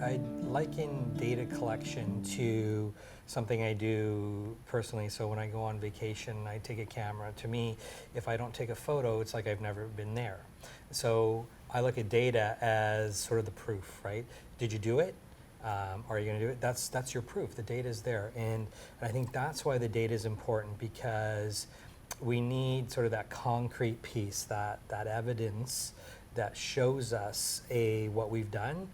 I liken data collection to something I do personally. So when I go on vacation, I take a camera. To me, if I don't take a photo, it's like I've never been there. So I look at data as sort of the proof, right? Did you do it? Are you going to do it? That's your proof. The data is there, and I think that's why the data is important, because we need sort of that concrete piece, that evidence that shows us what we've done,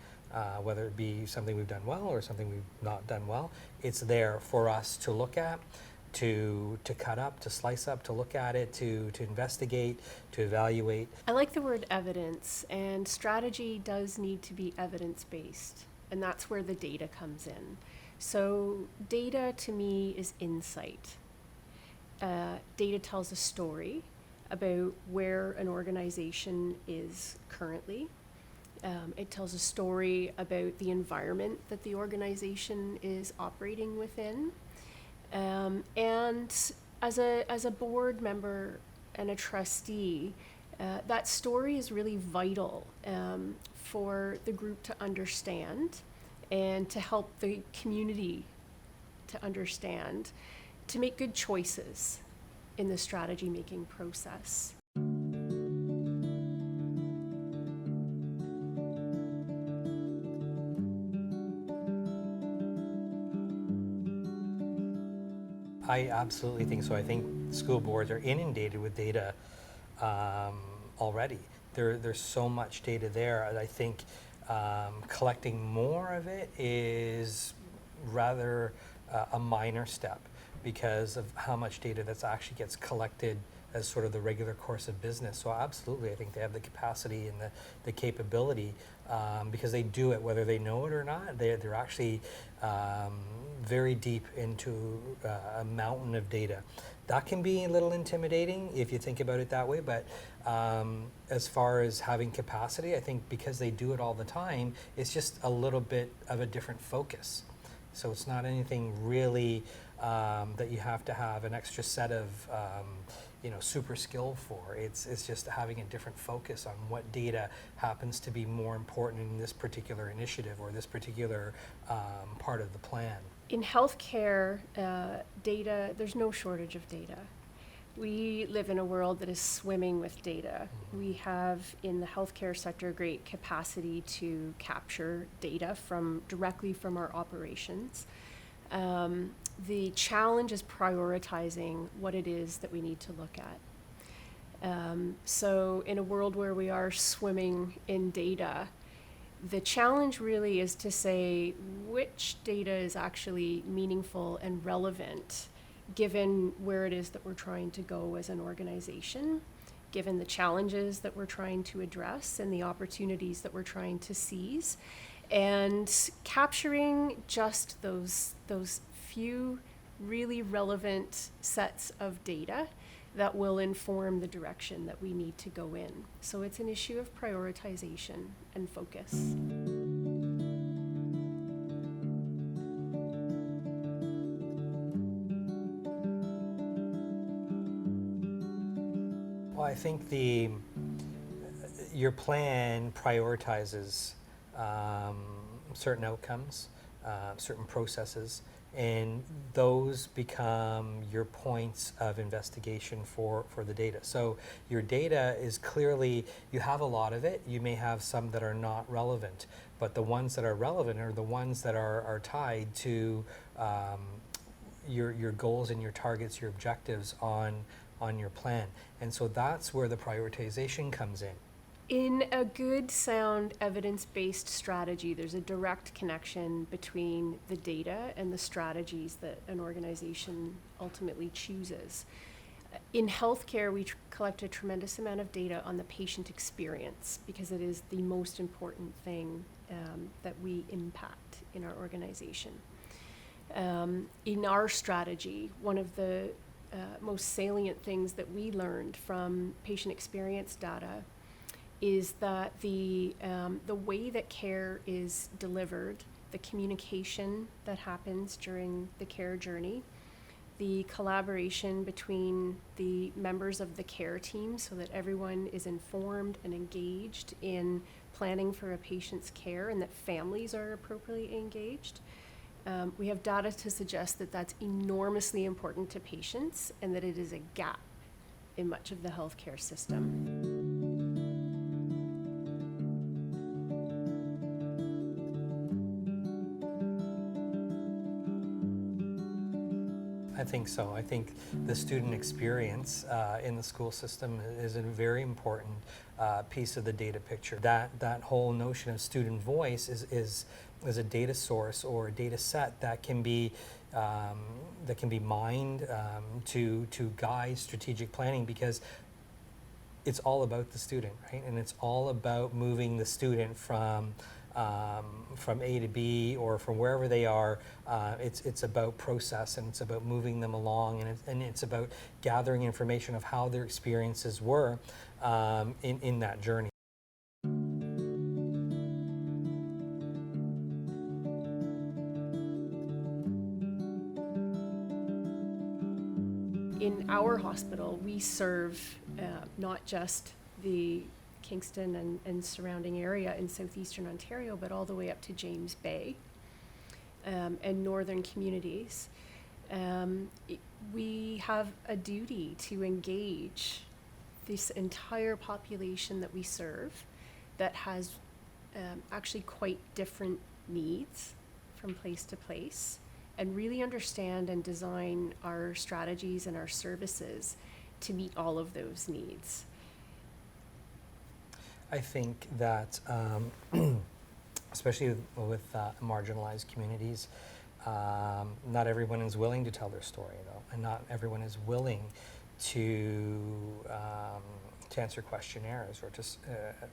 whether it be something we've done well or something we've not done well. It's there for us to look at, to cut up, to slice up, to look at it, to investigate, to evaluate. I like the word evidence, and strategy does need to be evidence-based, and that's where the data comes in. So data to me is insight. Data tells a story about where an organization is currently. It tells a story about the environment that the organization is operating within. And as a board member and a trustee, that story is really vital for the group to understand and to help the community to understand, to make good choices in the strategy making process. I absolutely think so. I think school boards are inundated with data already. There's so much data there. I think collecting more of it is rather a minor step, because of how much data that actually gets collected as sort of the regular course of business. So absolutely, I think they have the capacity and the capability, because they do it whether they know it or not. They're actually very deep into a mountain of data. That can be a little intimidating if you think about it that way, but as far as having capacity, I think because they do it all the time, it's just a little bit of a different focus. So it's not anything really that you have to have an extra set of super skill for. It's just having a different focus on what data happens to be more important in this particular initiative or this particular part of the plan. In healthcare, data, there's no shortage of data. We live in a world that is swimming with data. Mm-hmm. We have in the healthcare sector great capacity to capture data directly from our operations. The challenge is prioritizing what it is that we need to look at. So in a world where we are swimming in data, the challenge really is to say which data is actually meaningful and relevant given where it is that we're trying to go as an organization, given the challenges that we're trying to address and the opportunities that we're trying to seize, and capturing just those few really relevant sets of data that will inform the direction that we need to go in. So it's an issue of prioritization and focus. Well, I think your plan prioritizes certain outcomes, certain processes, and those become your points of investigation for the data. So your data is clearly, you have a lot of it. You may have some that are not relevant, but the ones that are relevant are the ones that are tied to your goals and your targets, your objectives on your plan. And so that's where the prioritization comes in. In a good, sound, evidence-based strategy, there's a direct connection between the data and the strategies that an organization ultimately chooses. In healthcare, we collect a tremendous amount of data on the patient experience because it is the most important thing that we impact in our organization. In our strategy, one of the most salient things that we learned from patient experience data is that the way that care is delivered, the communication that happens during the care journey, the collaboration between the members of the care team so that everyone is informed and engaged in planning for a patient's care and that families are appropriately engaged. We have data to suggest that that's enormously important to patients and that it is a gap in much of the healthcare system. I think so. I think the student experience in the school system is a very important piece of the data picture. That whole notion of student voice is a data source or a data set that can be mined to guide strategic planning, because it's all about the student, right? And it's all about moving the student from A to B or from wherever they are. It's about process, and it's about moving them along, and it's about gathering information of how their experiences were in that journey. In our hospital, we serve not just the Kingston and surrounding area in southeastern Ontario, but all the way up to James Bay and northern communities. We have a duty to engage this entire population that we serve that has actually quite different needs from place to place, and really understand and design our strategies and our services to meet all of those needs. I think that, especially with marginalized communities, not everyone is willing to tell their story, though, and not everyone is willing to answer questionnaires or to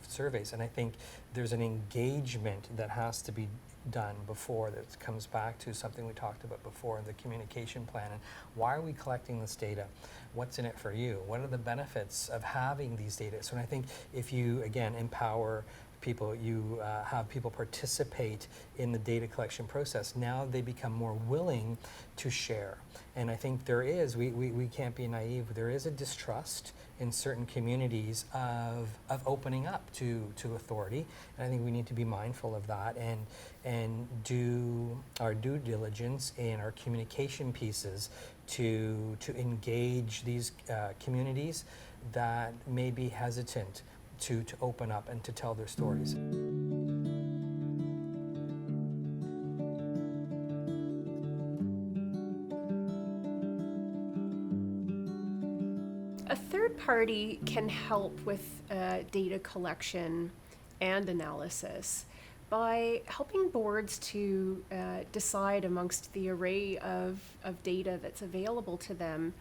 surveys. And I think there's an engagement that has to be done before that comes back to something we talked about before, the communication plan. And why are we collecting this data? What's in it for you? What are the benefits of having these data? So I think if you, again, empower people, you have people participate in the data collection process, now they become more willing to share. And I think there is, we can't be naive, there is a distrust in certain communities of opening up to authority. And I think we need to be mindful of that and do our due diligence in our communication pieces to engage these communities that may be hesitant to open up and to tell their stories. A third party can help with data collection and analysis by helping boards to decide amongst the array of data that's available to them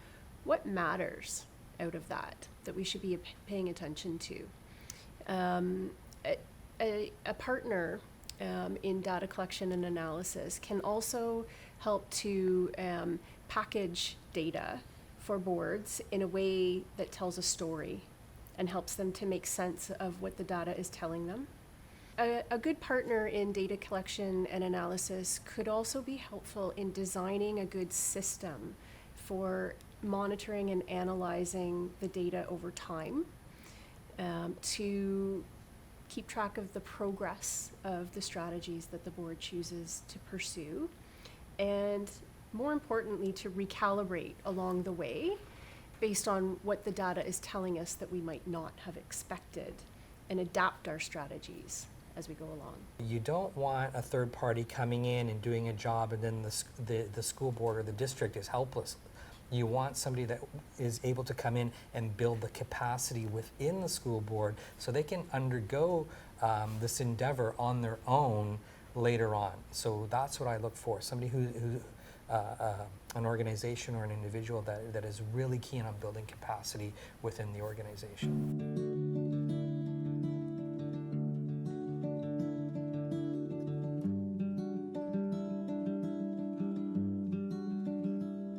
what matters out of that we should be paying attention to. A partner in data collection and analysis can also help to package data for boards in a way that tells a story and helps them to make sense of what the data is telling them. A good partner in data collection and analysis could also be helpful in designing a good system for monitoring and analyzing the data over time, to keep track of the progress of the strategies that the board chooses to pursue, and more importantly, to recalibrate along the way based on what the data is telling us that we might not have expected, and adapt our strategies as we go along. You don't want a third party coming in and doing a job and then the school board or the district is helpless. You want somebody that is able to come in and build the capacity within the school board so they can undergo this endeavor on their own later on. So that's what I look for, somebody who an organization or an individual that is really keen on building capacity within the organization.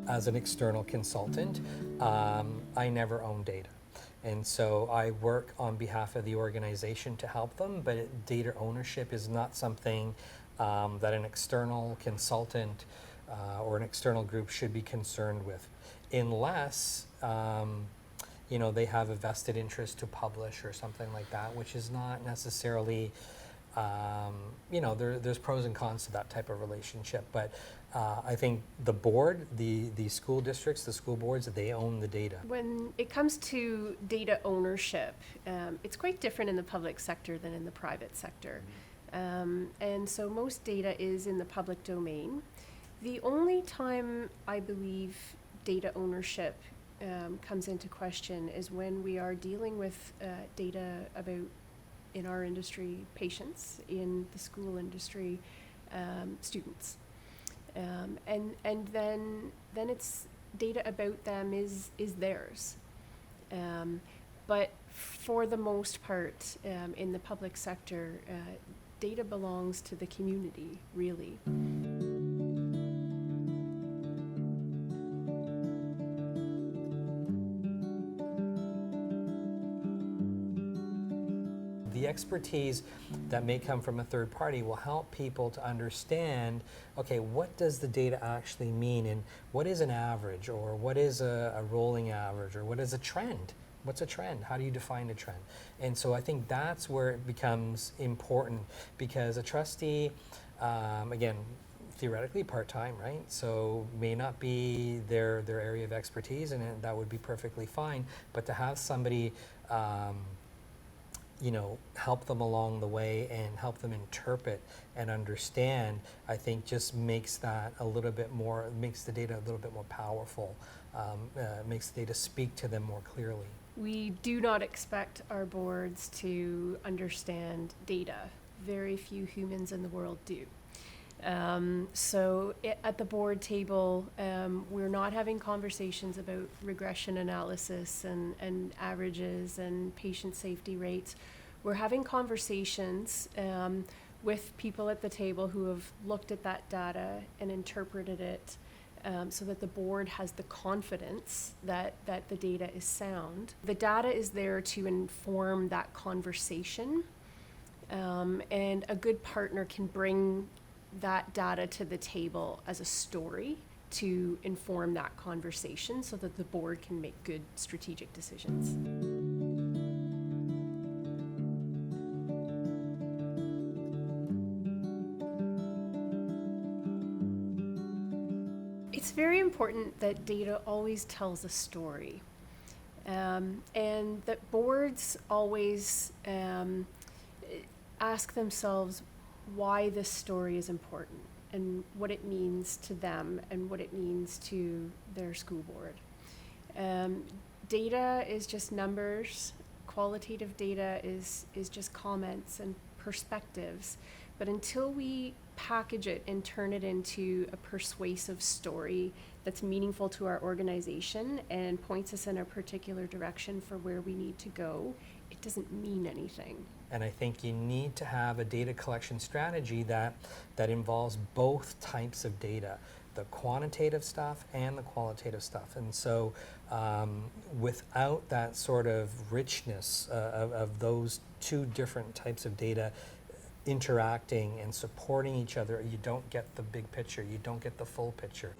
As an external consultant, I never own data. And so I work on behalf of the organization to help them, but data ownership is not something that an external consultant or an external group should be concerned with, unless they have a vested interest to publish or something like that, which is not necessarily, there's pros and cons to that type of relationship. But I think the board, the school districts, the school boards, they own the data. When it comes to data ownership, it's quite different in the public sector than in the private sector. And so most data is in the public domain. The only time I believe data ownership comes into question is when we are dealing with data about, in our industry, patients, in the school industry, students. And then it's data about them is theirs. But for the most part, in the public sector, data belongs to the community, really. The expertise that may come from a third party will help people to understand, okay, what does the data actually mean, and what is an average, or what is a rolling average, or what is a trend? What's a trend? How do you define a trend? And so I think that's where it becomes important, because a trustee, again, theoretically part-time, right? So may not be their area of expertise, and that would be perfectly fine. But to have somebody help them along the way and help them interpret and understand, I think just makes that a little bit more, makes the data a little bit more powerful, makes the data speak to them more clearly. We do not expect our boards to understand data. Very few humans in the world do. So at the board table, we're not having conversations about regression analysis and averages and patient safety rates. We're having conversations with people at the table who have looked at that data and interpreted it, so that the board has the confidence that the data is sound. The data is there to inform that conversation, and a good partner can bring that data to the table as a story to inform that conversation so that the board can make good strategic decisions. It's very important that data always tells a story, and that boards always ask themselves why this story is important and what it means to them and what it means to their school board. Data is just numbers. Qualitative data is just comments and perspectives. But until we package it and turn it into a persuasive story that's meaningful to our organization and points us in a particular direction for where we need to go, it doesn't mean anything. And I think you need to have a data collection strategy that involves both types of data, the quantitative stuff and the qualitative stuff. And so without that sort of richness of those two different types of data interacting and supporting each other, you don't get the big picture, you don't get the full picture.